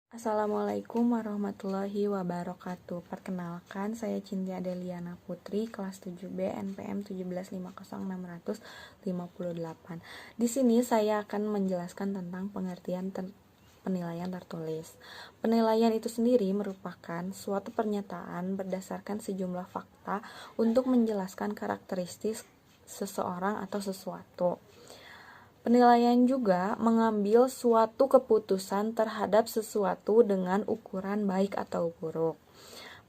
Assalamualaikum warahmatullahi wabarakatuh. Perkenalkan, saya Cynthia Deliana Putri, kelas 7B NPM 1750658. Di sini saya akan menjelaskan tentang pengertian penilaian tertulis. Penilaian itu sendiri merupakan suatu pernyataan berdasarkan sejumlah fakta untuk menjelaskan karakteristik seseorang atau sesuatu. Penilaian juga mengambil suatu keputusan terhadap sesuatu dengan ukuran baik atau buruk.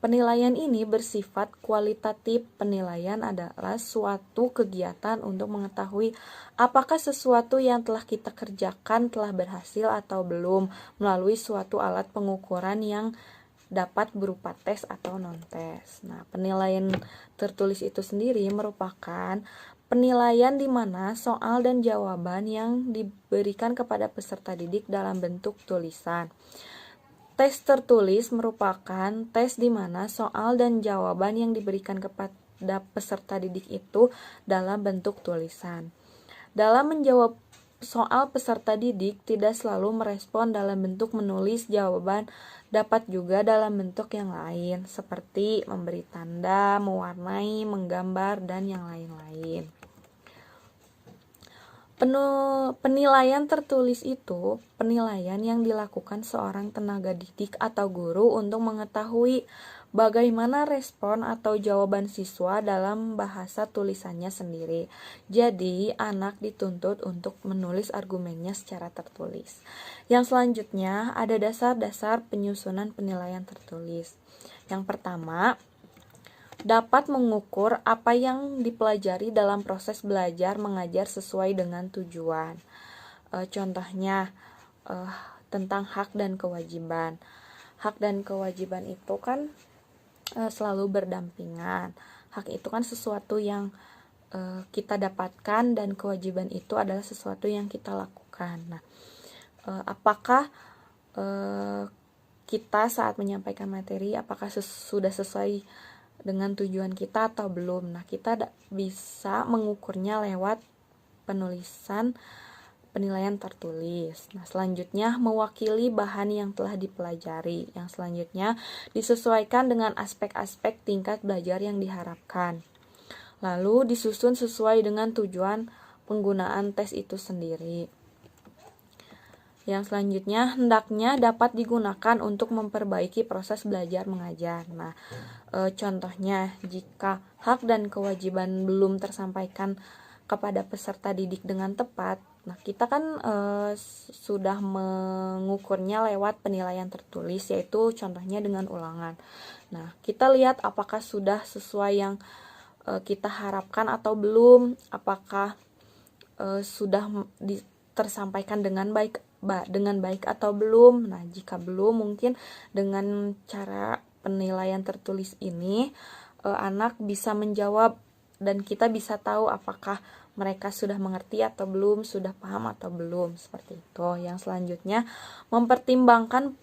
Penilaian ini bersifat kualitatif. Penilaian adalah suatu kegiatan untuk mengetahui apakah sesuatu yang telah kita kerjakan telah berhasil atau belum melalui suatu alat pengukuran yang dapat berupa tes atau non-tes. Nah, penilaian tertulis itu sendiri merupakan penilaian di mana soal dan jawaban yang diberikan kepada peserta didik dalam bentuk tulisan. Tes tertulis merupakan tes di mana soal dan jawaban yang diberikan kepada peserta didik itu dalam bentuk tulisan. Dalam menjawab soal, peserta didik tidak selalu merespon dalam bentuk menulis jawaban, dapat juga dalam bentuk yang lain, seperti memberi tanda, mewarnai, menggambar, dan yang lain-lain. Penilaian tertulis itu penilaian yang dilakukan seorang tenaga didik atau guru untuk mengetahui bagaimana respon atau jawaban siswa dalam bahasa tulisannya sendiri. Jadi, anak dituntut untuk menulis argumennya secara tertulis. Yang selanjutnya ada dasar-dasar penyusunan penilaian tertulis. Yang pertama, dapat mengukur apa yang dipelajari dalam proses belajar mengajar sesuai dengan tujuan. Contohnya tentang hak dan kewajiban. Hak dan kewajiban itu kan selalu berdampingan. Hak itu kan sesuatu yang kita dapatkan, dan kewajiban itu adalah sesuatu yang kita lakukan. Nah, apakah kita saat menyampaikan materi apakah sudah sesuai dengan tujuan kita atau belum. Nah, kita bisa mengukurnya lewat penulisan penilaian tertulis. Nah, selanjutnya mewakili bahan yang telah dipelajari. Yang selanjutnya disesuaikan dengan aspek-aspek tingkat belajar yang diharapkan. Lalu disusun sesuai dengan tujuan penggunaan tes itu sendiri. Yang selanjutnya hendaknya dapat digunakan untuk memperbaiki proses belajar mengajar. Nah, contohnya jika hak dan kewajiban belum tersampaikan kepada peserta didik dengan tepat, nah kita kan sudah mengukurnya lewat penilaian tertulis, yaitu contohnya dengan ulangan. Nah, kita lihat apakah sudah sesuai yang kita harapkan atau belum, apakah sudah tersampaikan dengan baik atau belum. Nah, jika belum, mungkin dengan cara penilaian tertulis ini anak bisa menjawab dan kita bisa tahu apakah mereka sudah mengerti atau belum, sudah paham atau belum, seperti itu. Yang selanjutnya mempertimbangkan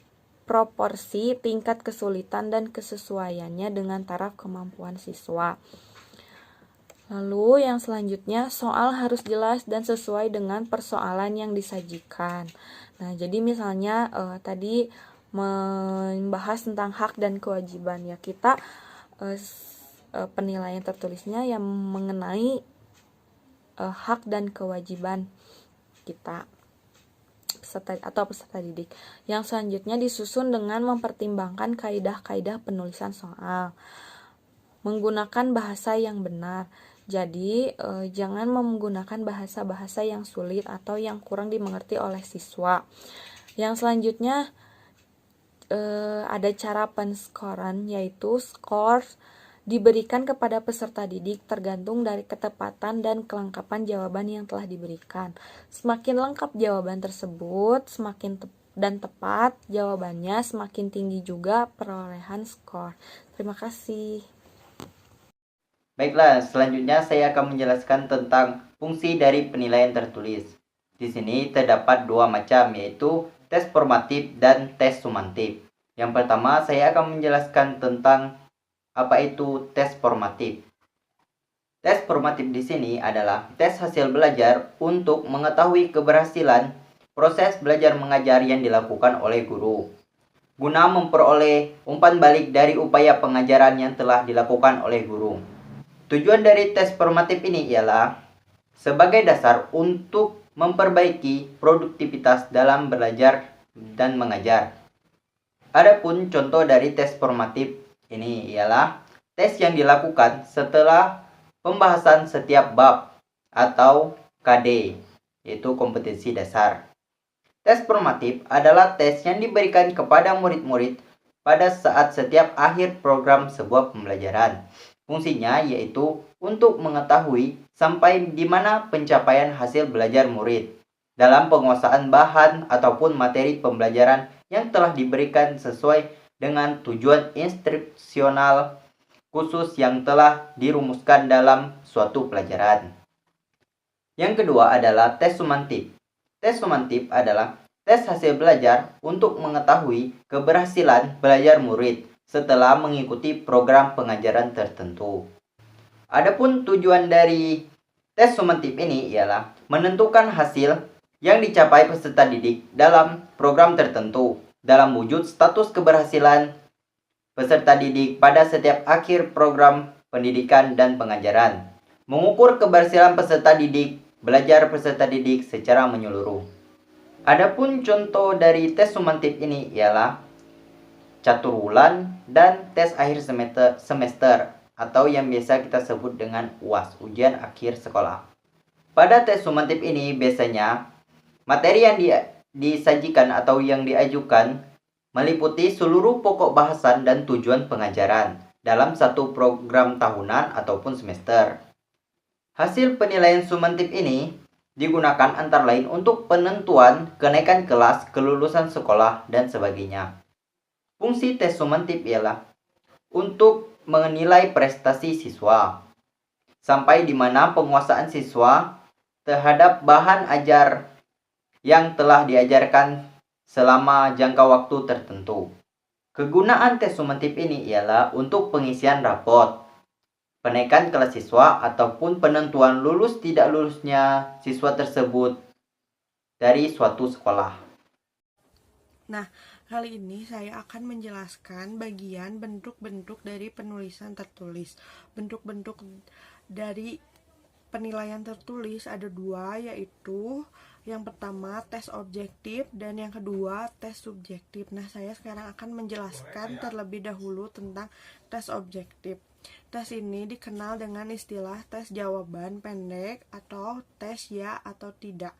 proporsi tingkat kesulitan dan kesesuaiannya dengan taraf kemampuan siswa. Lalu yang selanjutnya, soal harus jelas dan sesuai dengan persoalan yang disajikan. Nah, jadi misalnya tadi membahas tentang hak dan kewajiban, ya kita penilaian tertulisnya yang mengenai hak dan kewajiban kita peserta didik. Yang selanjutnya disusun dengan mempertimbangkan kaidah-kaidah penulisan soal, menggunakan bahasa yang benar. Jadi, jangan menggunakan bahasa-bahasa yang sulit atau yang kurang dimengerti oleh siswa. Yang selanjutnya, ada cara penskoran, yaitu skor diberikan kepada peserta didik tergantung dari ketepatan dan kelengkapan jawaban yang telah diberikan. Semakin lengkap jawaban tersebut, semakin tepat jawabannya, semakin tinggi juga perolehan skor. Terima kasih. Baiklah, selanjutnya saya akan menjelaskan tentang fungsi dari penilaian tertulis. Di sini terdapat dua macam, yaitu tes formatif dan tes sumatif. Yang pertama, saya akan menjelaskan tentang apa itu tes formatif. Tes formatif di sini adalah tes hasil belajar untuk mengetahui keberhasilan proses belajar mengajar yang dilakukan oleh guru. guna memperoleh umpan balik dari upaya pengajaran yang telah dilakukan oleh guru. Tujuan dari tes formatif ini ialah sebagai dasar untuk memperbaiki produktivitas dalam belajar dan mengajar. Adapun contoh dari tes formatif ini ialah tes yang dilakukan setelah pembahasan setiap bab atau KD, yaitu kompetensi dasar. Tes formatif adalah tes yang diberikan kepada murid-murid pada saat setiap akhir program sebuah pembelajaran. Fungsinya yaitu untuk mengetahui sampai di mana pencapaian hasil belajar murid dalam penguasaan bahan ataupun materi pembelajaran yang telah diberikan sesuai dengan tujuan instruksional khusus yang telah dirumuskan dalam suatu pelajaran. Yang kedua adalah tes sumantif. Tes sumantif adalah tes hasil belajar untuk mengetahui keberhasilan belajar murid setelah mengikuti program pengajaran tertentu. Adapun tujuan dari tes sumantif ini ialah menentukan hasil yang dicapai peserta didik dalam program tertentu dalam wujud status keberhasilan peserta didik pada setiap akhir program pendidikan dan pengajaran. Mengukur keberhasilan peserta didik, belajar peserta didik secara menyeluruh. Adapun contoh dari tes sumantif ini ialah catur wulan dan tes akhir semester atau yang biasa kita sebut dengan UAS, ujian akhir sekolah. Pada tes sumantif ini biasanya materi yang disajikan atau yang diajukan meliputi seluruh pokok bahasan dan tujuan pengajaran dalam satu program tahunan ataupun semester. Hasil penilaian sumantif ini digunakan antara lain untuk penentuan kenaikan kelas, kelulusan sekolah, dan sebagainya. Fungsi tes sumantif ialah untuk menilai prestasi siswa, sampai di mana penguasaan siswa terhadap bahan ajar yang telah diajarkan selama jangka waktu tertentu. Kegunaan tes sumantif ini ialah untuk pengisian rapot, penaikan kelas siswa ataupun penentuan lulus tidak lulusnya siswa tersebut dari suatu sekolah. Nah, kali ini saya akan menjelaskan bagian bentuk-bentuk dari penulisan tertulis. Bentuk-bentuk dari penilaian tertulis ada dua, yaitu yang pertama tes objektif dan yang kedua tes subjektif. Nah, saya sekarang akan menjelaskan terlebih dahulu tentang tes objektif. Tes ini dikenal dengan istilah tes jawaban pendek atau tes ya atau tidak.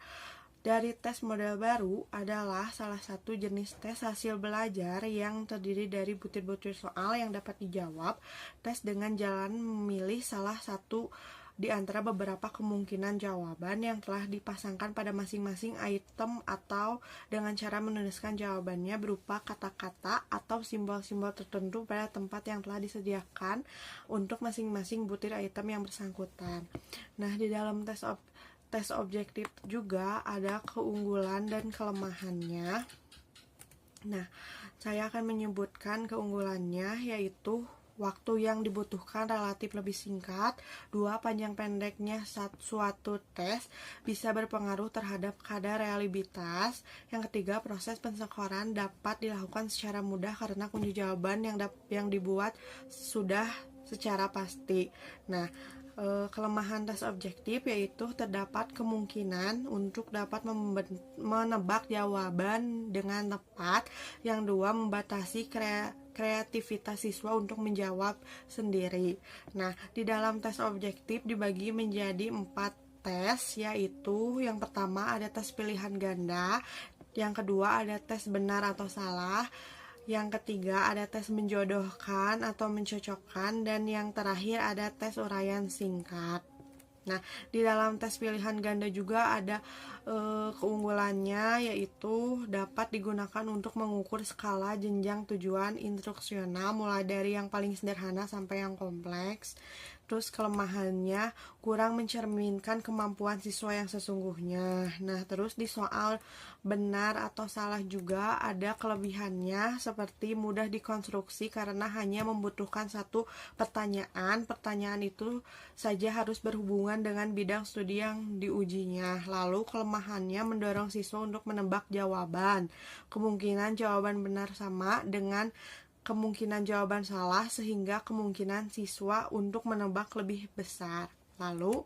Dari tes model baru adalah salah satu jenis tes hasil belajar yang terdiri dari butir-butir soal yang dapat dijawab. Tes dengan jalan memilih salah satu di antara beberapa kemungkinan jawaban yang telah dipasangkan pada masing-masing item atau dengan cara menuliskan jawabannya berupa kata-kata atau simbol-simbol tertentu pada tempat yang telah disediakan untuk masing-masing butir item yang bersangkutan. Nah, di dalam tes objektif juga ada keunggulan dan kelemahannya. Nah, saya akan menyebutkan keunggulannya, yaitu waktu yang dibutuhkan relatif lebih singkat. 2. Panjang pendeknya suatu tes bisa berpengaruh terhadap kadar reliabilitas. Yang ketiga, proses penskoran dapat dilakukan secara mudah karena kunci jawaban yang dibuat sudah secara pasti. Nah, kelemahan tes objektif yaitu terdapat kemungkinan untuk dapat menebak jawaban dengan tepat. Yang dua, membatasi kreativitas siswa untuk menjawab sendiri. Nah, di dalam tes objektif dibagi menjadi 4 tes, yaitu yang pertama ada tes pilihan ganda, yang kedua ada tes benar atau salah, yang ketiga ada tes menjodohkan atau mencocokkan, dan yang terakhir ada tes uraian singkat. Nah, di dalam tes pilihan ganda juga ada keunggulannya, yaitu dapat digunakan untuk mengukur skala jenjang tujuan instruksional mulai dari yang paling sederhana sampai yang kompleks. Terus kelemahannya kurang mencerminkan kemampuan siswa yang sesungguhnya. Nah, terus di soal benar atau salah juga ada kelebihannya seperti mudah dikonstruksi karena hanya membutuhkan satu pertanyaan. Pertanyaan itu saja harus berhubungan dengan bidang studi yang diujinya. Lalu kelemahannya mendorong siswa untuk menebak jawaban. Kemungkinan jawaban benar sama dengan kemungkinan jawaban salah sehingga kemungkinan siswa untuk menebak lebih besar. Lalu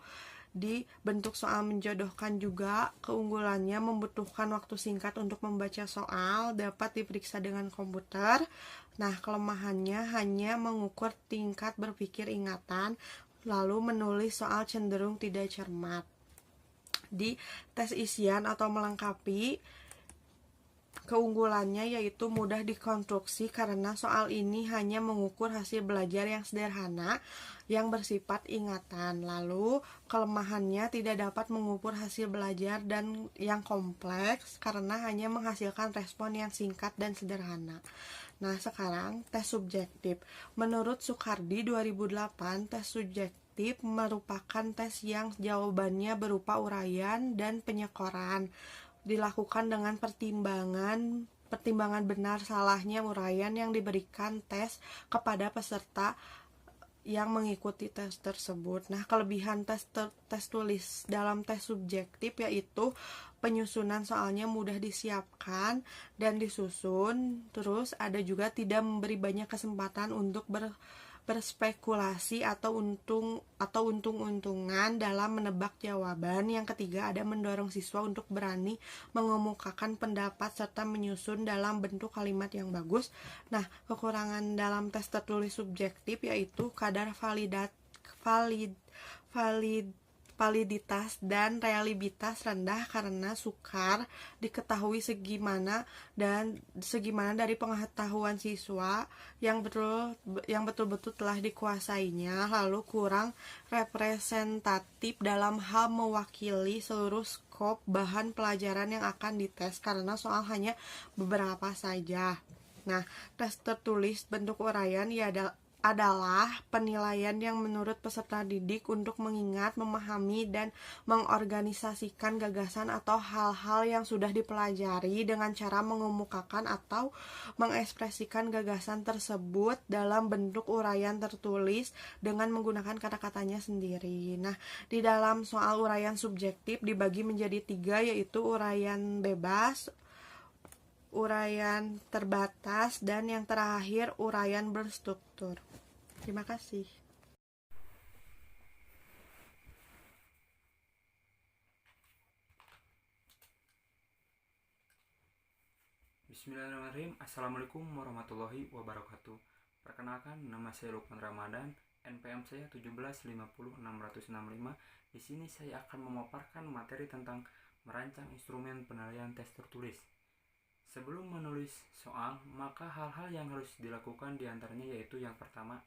di bentuk soal menjodohkan juga keunggulannya membutuhkan waktu singkat untuk membaca soal, dapat diperiksa dengan komputer. Nah, kelemahannya hanya mengukur tingkat berpikir ingatan, lalu menulis soal cenderung tidak cermat. Di tes isian atau melengkapi, keunggulannya yaitu mudah dikonstruksi karena soal ini hanya mengukur hasil belajar yang sederhana yang bersifat ingatan. Lalu kelemahannya tidak dapat mengukur hasil belajar dan yang kompleks karena hanya menghasilkan respon yang singkat dan sederhana. Nah, sekarang tes subjektif. Menurut Soekardi 2008, tes subjektif merupakan tes yang jawabannya berupa uraian dan penyekoran. Dilakukan dengan pertimbangan benar salahnya uraian yang diberikan tes kepada peserta yang mengikuti tes tersebut. Nah, kelebihan tes tulis dalam tes subjektif yaitu penyusunan soalnya mudah disiapkan dan disusun. Terus ada juga tidak memberi banyak kesempatan untuk berspekulasi atau untung-untungan dalam menebak jawaban. Yang ketiga, ada mendorong siswa untuk berani mengemukakan pendapat serta menyusun dalam bentuk kalimat yang bagus. Nah, kekurangan dalam tes tertulis subjektif yaitu kadar validitas dan reliabilitas rendah karena sukar diketahui segimana dari pengetahuan siswa yang betul-betul telah dikuasainya, lalu kurang representatif dalam hal mewakili seluruh skop bahan pelajaran yang akan dites karena soal hanya beberapa saja. Nah, tes tertulis bentuk uraian adalah penilaian yang menurut peserta didik untuk mengingat, memahami, dan mengorganisasikan gagasan atau hal-hal yang sudah dipelajari dengan cara mengemukakan atau mengekspresikan gagasan tersebut dalam bentuk uraian tertulis dengan menggunakan kata-katanya sendiri. Nah, di dalam soal uraian subjektif dibagi menjadi 3, yaitu uraian bebas, uraian terbatas, dan yang terakhir uraian berstruktur. Terima kasih. Bismillahirrahmanirrahim. Assalamualaikum warahmatullahi wabarakatuh. Perkenalkan, nama saya Lukman Ramadan, NPM saya 1750665. Di sini saya akan memaparkan materi tentang merancang instrumen penilaian tes tertulis. Sebelum menulis soal, maka hal-hal yang harus dilakukan diantaranya yaitu yang pertama,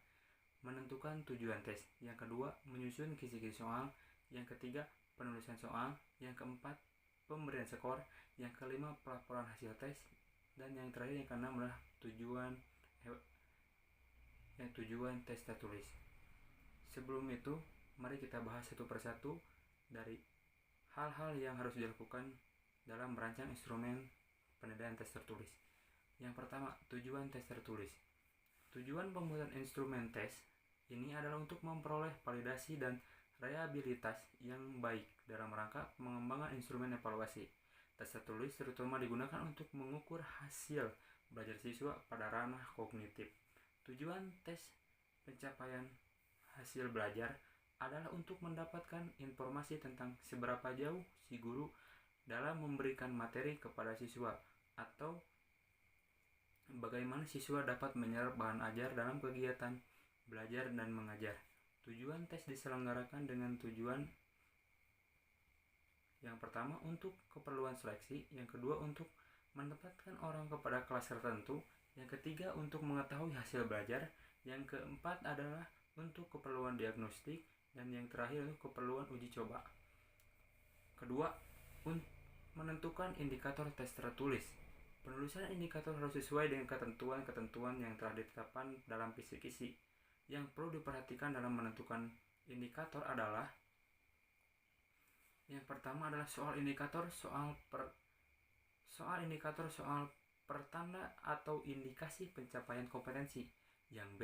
menentukan tujuan tes. Yang kedua, menyusun kisi-kisi soal. Yang ketiga, penulisan soal. Yang keempat, pemberian skor. Yang kelima, pelaporan hasil tes. Dan yang terakhir, yang keenam adalah tujuan tes tertulis. Sebelum itu, mari kita bahas satu persatu dari hal-hal yang harus dilakukan dalam merancang instrumen penilaian tes tertulis. Yang pertama, tujuan tes tertulis. Tujuan pembuatan instrumen tes ini adalah untuk memperoleh validasi dan reliabilitas yang baik dalam rangka pengembangan instrumen evaluasi. Tes tertulis terutama digunakan untuk mengukur hasil belajar siswa pada ranah kognitif. Tujuan tes pencapaian hasil belajar adalah untuk mendapatkan informasi tentang seberapa jauh si guru dalam memberikan materi kepada siswa atau bagaimana siswa dapat menyerap bahan ajar dalam kegiatan belajar dan mengajar. Tujuan tes diselenggarakan dengan tujuan yang pertama untuk keperluan seleksi, yang kedua untuk menempatkan orang kepada kelas tertentu, yang ketiga untuk mengetahui hasil belajar, yang keempat adalah untuk keperluan diagnostik, dan yang terakhir untuk keperluan uji coba. Kedua, menentukan indikator tes tertulis. Penulisan indikator harus sesuai dengan ketentuan-ketentuan yang telah ditetapkan dalam kisi-kisi. Yang perlu diperhatikan dalam menentukan indikator adalah yang pertama adalah soal pertanda atau indikasi pencapaian kompetensi. Yang B,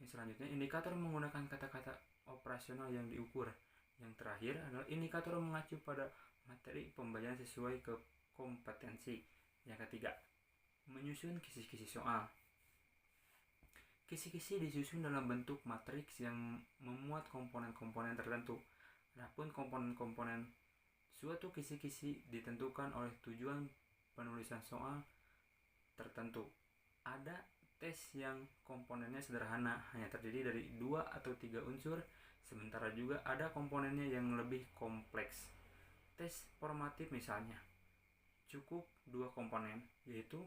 yang selanjutnya indikator menggunakan kata-kata operasional yang diukur. Yang terakhir adalah indikator mengacu pada materi pembelajaran sesuai ke kompetensi. Yang ketiga, menyusun kisi-kisi soal. Kisi-kisi disusun dalam bentuk matriks yang memuat komponen-komponen tertentu. Adapun komponen-komponen suatu kisi-kisi ditentukan oleh tujuan penulisan soal tertentu. Ada tes yang komponennya sederhana, hanya terdiri dari 2 atau 3 unsur, sementara juga ada komponennya yang lebih kompleks. Tes formatif misalnya, cukup 2 komponen, yaitu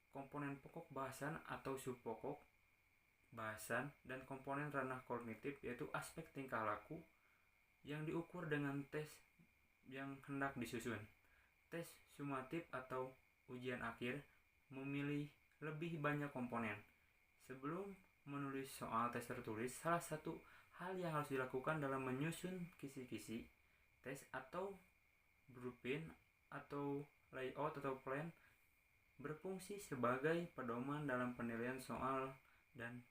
komponen pokok bahasan atau subpokok bahasan dan komponen ranah kognitif, yaitu aspek tingkah laku yang diukur dengan tes yang hendak disusun. Tes sumatif atau ujian akhir memilih lebih banyak komponen. Sebelum menulis soal tes tertulis, salah satu hal yang harus dilakukan dalam menyusun kisi-kisi tes atau blueprint atau layout atau plan berfungsi sebagai pedoman dalam penilaian soal dan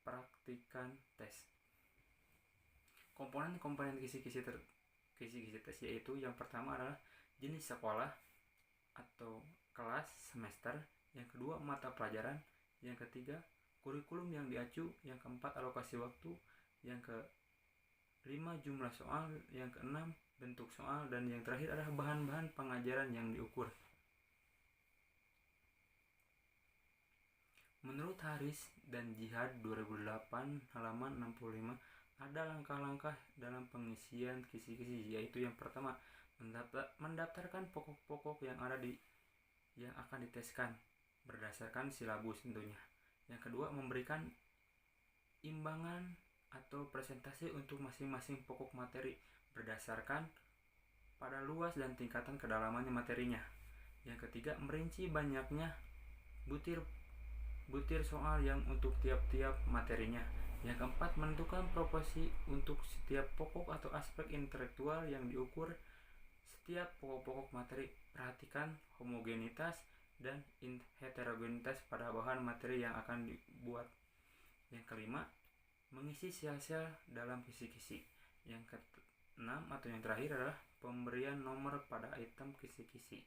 praktikan tes. Komponen-komponen kisi-kisi tes yaitu yang pertama adalah jenis sekolah atau kelas semester, yang kedua mata pelajaran, yang ketiga kurikulum yang diacu, yang keempat alokasi waktu, yang kelima jumlah soal, yang keenam bentuk soal, dan yang terakhir adalah bahan-bahan pengajaran yang diukur. Menurut Haris dan Jihad 2008 halaman 65, ada langkah-langkah dalam pengisian kisi-kisi, yaitu yang pertama, mendaftarkan pokok-pokok yang akan diteskan berdasarkan silabus tentunya. Yang kedua, memberikan imbangan atau presentasi untuk masing-masing pokok materi berdasarkan pada luas dan tingkatan kedalamannya materinya. Yang ketiga, merinci banyaknya butir soal yang untuk tiap-tiap materinya. Yang keempat, menentukan proporsi untuk setiap pokok atau aspek intelektual yang diukur setiap pokok-pokok materi. Perhatikan homogenitas dan heterogenitas pada bahan materi yang akan dibuat. Yang kelima, mengisi sel-sel dalam kisi-kisi. Yang keenam atau yang terakhir adalah pemberian nomor pada item kisi-kisi.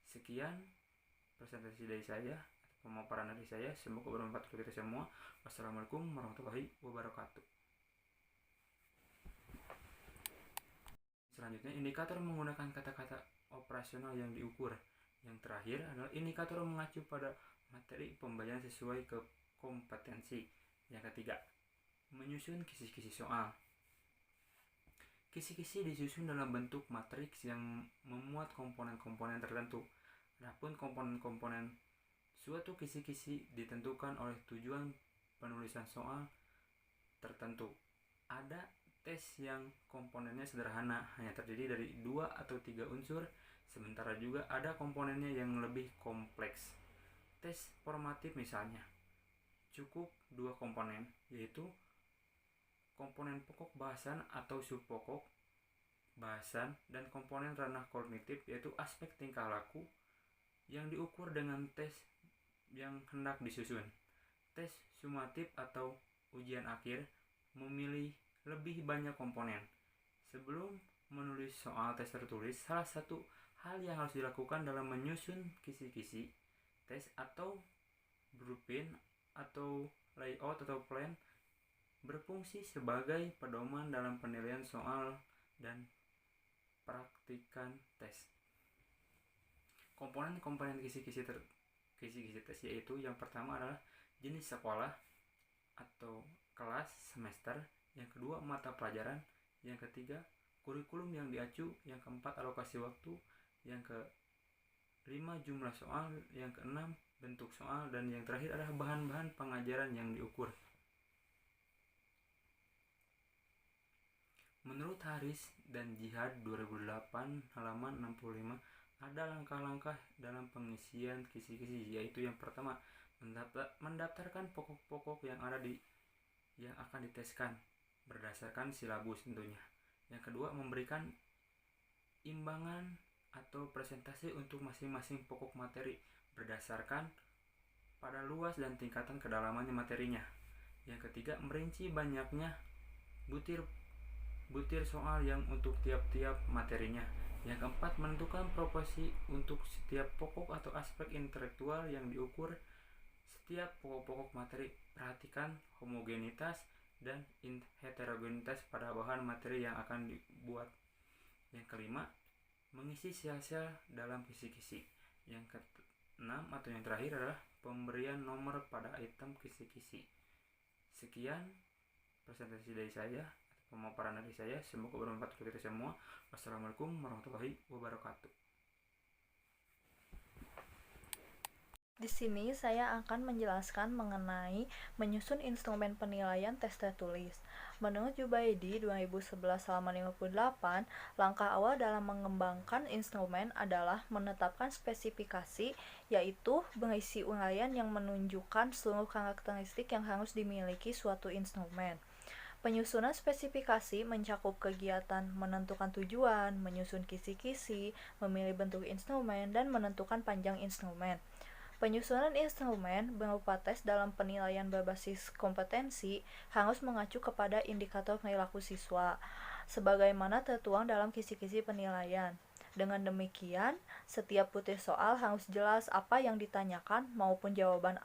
Sekian presentasi dari saya, pemaparan dari saya, semoga bermanfaat untuk kita semua. Wassalamualaikum warahmatullahi wabarakatuh. Selanjutnya, indikator menggunakan kata-kata operasional yang diukur. Yang terakhir adalah indikator mengacu pada materi pembelajaran sesuai ke kompetensi. Yang ketiga, menyusun kisi-kisi soal. Kisi-kisi disusun dalam bentuk matriks yang memuat komponen-komponen tertentu. Adapun komponen-komponen suatu kisi-kisi ditentukan oleh tujuan penulisan soal tertentu. Ada tes yang komponennya sederhana, hanya terdiri dari 2 atau 3 unsur, sementara juga ada komponennya yang lebih kompleks. Tes formatif misalnya, cukup 2 komponen, yaitu komponen pokok bahasan atau subpokok bahasan dan komponen ranah kognitif, yaitu aspek tingkah laku yang diukur dengan tes yang hendak disusun. Tes sumatif atau ujian akhir memilih lebih banyak komponen. Sebelum menulis soal tes tertulis, salah satu hal yang harus dilakukan dalam menyusun kisi-kisi tes atau blueprint atau layout atau plan berfungsi sebagai pedoman dalam penilaian soal dan praktikan tes. Komponen-komponen kisi-kisi tes yaitu yang pertama adalah jenis sekolah atau kelas semester, yang kedua mata pelajaran, yang ketiga kurikulum yang diacu, yang keempat alokasi waktu, yang kelima jumlah soal, yang keenam bentuk soal, dan yang terakhir adalah bahan-bahan pengajaran yang diukur. Menurut Haris dan Jihad 2008 halaman 65, ada langkah-langkah dalam pengisian kisi-kisi, yaitu yang pertama, mendaftarkan pokok-pokok yang yang akan diteskan berdasarkan silabus tentunya. Yang kedua, memberikan imbangan atau presentasi untuk masing-masing pokok materi berdasarkan pada luas dan tingkatan kedalamannya materinya. Yang ketiga, merinci banyaknya butir soal yang untuk tiap-tiap materinya. Yang keempat, menentukan proporsi untuk setiap pokok atau aspek intelektual yang diukur setiap pokok-pokok materi. Perhatikan homogenitas dan heterogenitas pada bahan materi yang akan dibuat. Yang kelima, mengisi sel-sel dalam kisi-kisi. Yang keenam atau yang terakhir adalah pemberian nomor pada item kisi-kisi. Sekian presentasi dari saya, pemaparan dari saya. Semoga bermanfaat untuk kita semua. Wassalamualaikum warahmatullahi wabarakatuh. Di sini saya akan menjelaskan mengenai menyusun instrumen penilaian tes tertulis. Menurut Jubaidi 2011-58, langkah awal dalam mengembangkan instrumen adalah menetapkan spesifikasi, yaitu mengisi uraian yang menunjukkan seluruh karakteristik yang harus dimiliki suatu instrumen. Penyusunan spesifikasi mencakup kegiatan menentukan tujuan, menyusun kisi-kisi, memilih bentuk instrumen, dan menentukan panjang instrumen. Penyusunan instrumen berupa tes dalam penilaian berbasis kompetensi harus mengacu kepada indikator perilaku siswa, sebagaimana tertuang dalam kisi-kisi penilaian. Dengan demikian, setiap butir soal harus jelas apa yang ditanyakan maupun jawaban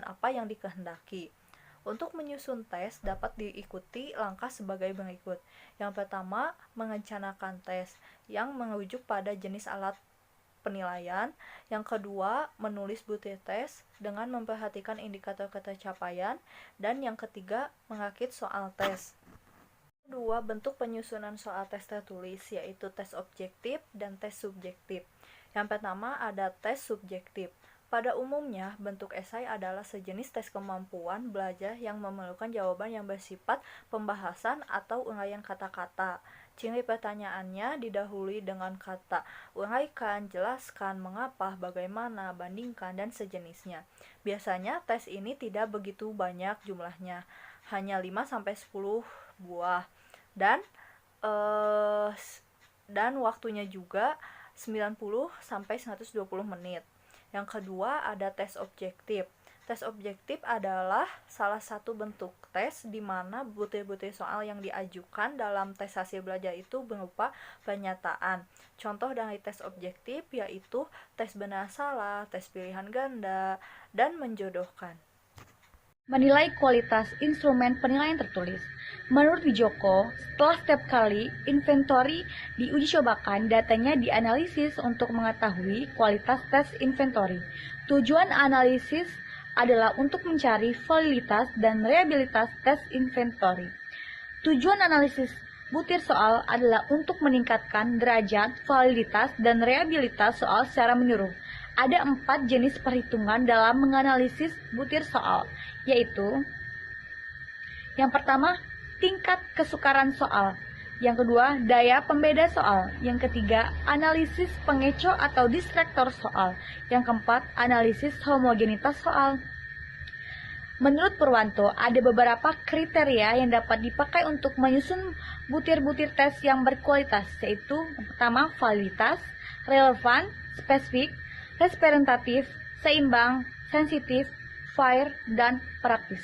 apa yang dikehendaki. Untuk menyusun tes dapat diikuti langkah sebagai berikut. Yang pertama, merencanakan tes yang merujuk pada jenis alat penilaian. Yang kedua, menulis butir tes dengan memperhatikan indikator ketercapaian. Dan yang ketiga, merakit soal tes. Kedua, bentuk penyusunan soal tes tertulis, yaitu tes objektif dan tes subjektif. Yang pertama ada tes subjektif. Pada umumnya, bentuk esai adalah sejenis tes kemampuan belajar yang memerlukan jawaban yang bersifat pembahasan atau uraian kata-kata. Ciri pertanyaannya didahului dengan kata uraikan, jelaskan, mengapa, bagaimana, bandingkan, dan sejenisnya. Biasanya tes ini tidak begitu banyak jumlahnya, hanya 5-10 buah. Dan waktunya juga 90-120 menit. Yang kedua ada tes objektif. Tes objektif adalah salah satu bentuk tes di mana butir-butir soal yang diajukan dalam tes hasil belajar itu berupa pernyataan. Contoh dari tes objektif yaitu tes benar salah, tes pilihan ganda, dan menjodohkan. Menilai kualitas instrumen penilaian tertulis. Menurut Wijoko, setelah setiap kali inventory diuji cobakan, datanya dianalisis untuk mengetahui kualitas tes inventory. Tujuan analisis adalah untuk mencari validitas dan reliabilitas tes inventory. Tujuan analisis butir soal adalah untuk meningkatkan derajat validitas dan reliabilitas soal secara menyeluruh. Ada 4 jenis perhitungan dalam menganalisis butir soal, yaitu yang pertama, tingkat kesukaran soal. Yang kedua, daya pembeda soal. Yang ketiga, analisis pengecoh atau distraktor soal. Yang keempat, analisis homogenitas soal. Menurut Purwanto, ada beberapa kriteria yang dapat dipakai untuk menyusun butir-butir tes yang berkualitas, yaitu yang pertama, validitas, relevan, spesifik, representatif, seimbang, sensitif, fair, dan praktis.